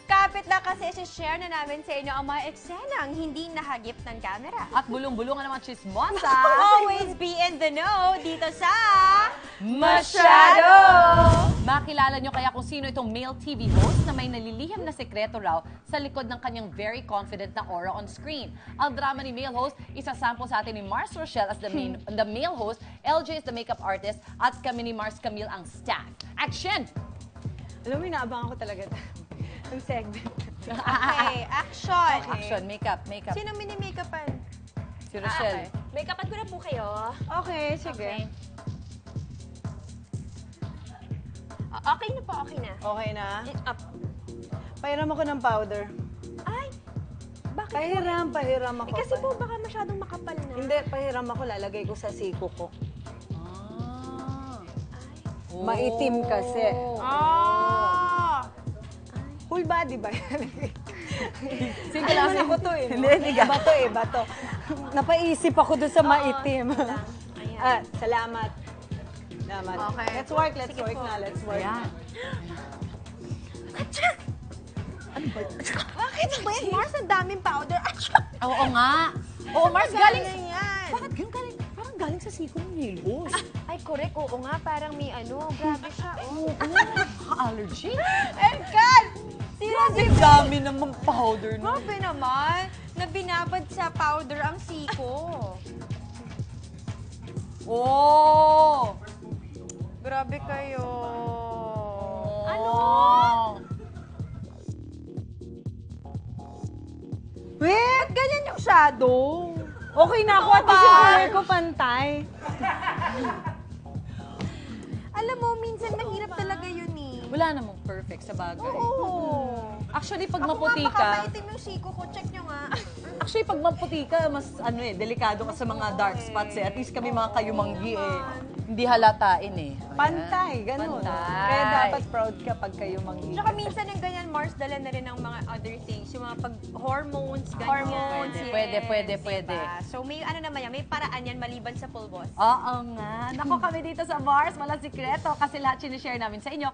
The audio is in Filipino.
Kapit na kasi share na namin sa inyo ang mga eksenang hindi nahagip ng camera. At bulong-bulungan ng mga chismosa. Always be in the know dito sa Masyado! Makilala nyo kaya kung sino itong male TV host na may nalilihim na sekreto raw sa likod ng kanyang very confident na aura on screen. Ang drama ni male host, isasample sa atin ni Mars Rochelle as the male host, LJ is the makeup artist, at kami ni Mars Camille ang staff. Action! Alam mo, inaabangan ko talaga ang segment. Okay, action! Action, makeup. Sino mini-makeupan? Si Rochelle. Make-upan ko na po kayo. Okay, sige. Okay na po, okay na. Okay na? Up. Pahiram ako ng powder. Ay, bakit? Pahiram ako. Kasi po baka masyadong makapal na. Hindi, pahiram ako, lalagay ko sa siko ko. Maitim kasi. Full body ba yan? Sige lang. Ako to eh. Hindi, sige. Bato. Napaisip ako doon sa maitim. Ayan. Salamat. Okay. Let's work na. Ayan. Bakit ba yan, Mars? Ang daming powder. Oo nga. Oo, Mars, galing sa... yan. Bakit yung galing? Parang galing sa siko ng male host. Ay, correct. Oo nga, parang may grabe siya. Oh. Allergy? Erkan! Grabe dami naman powder na. Grabe naman, na binabad sa powder ang siko. Oh! Grabe kayo. Ano? Wait! Ganyan yung shadow. Okay na ako at least yung color ko pantay. Alam mo, minsan mahirap talaga yun eh. Wala namang perfect sa bagay. Oo. Actually, pag Ako maputi nga, baka ka, maitim yung siko ko. Check nyo nga. actually, pag maputi ka, mas delikado ka sa mga dark spots eh. At least kami mga kayumanggi eh. Hindi halatain eh. Ayan. Pantay, ganun. Pantay. Kaya dapat proud ka pag kayo manghihigit. Tsaka minsan yung ganyan, Mars, dala na rin ng mga other things. Yung mga hormones, ganyan. Hormones, yes. Pwede. So may naman yan, may paraan yan maliban sa pulbos. Oo nga. Nako kami dito sa Mars, walang sikreto kasi lahat sinishare namin sa inyo.